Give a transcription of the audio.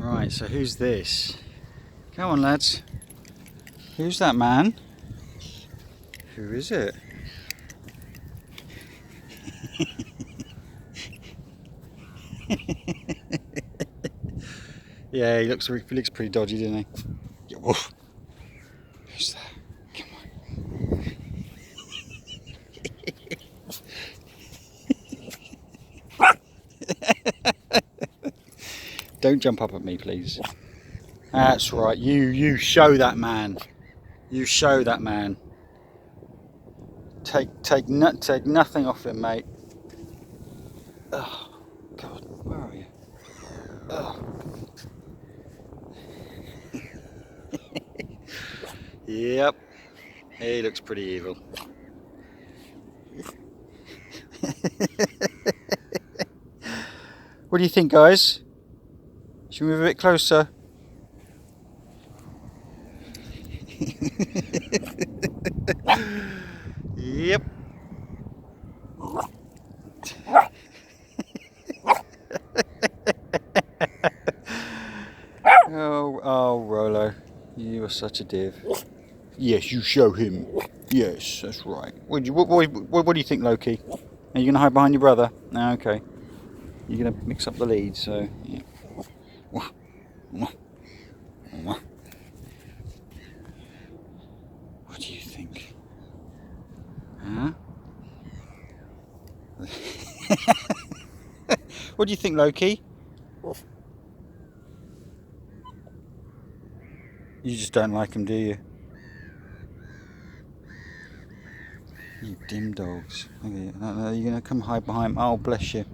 Right, so who's this? Come on, lads. Who's that man? Who is it? Yeah, he looks pretty dodgy, doesn't he? Yeah, woof. Who's that? Come on. Don't jump up at me, please. That's right. You show that man. You show that man. Take nothing off him, mate. Oh God, where are you? Oh. Yep. He looks pretty evil. What do you think, guys? Should we move a bit closer? Yep. Oh, Rolo, you are such a div. Yes, you show him. Yes, that's right. What do you think, Loki? Are you going to hide behind your brother? No, okay. You're going to mix up the lead, so yeah. What do you think? Huh? What do you think, Loki? You just don't like him, do you? You dim dogs. Okay, are you going to come hide behind him? Oh, bless you.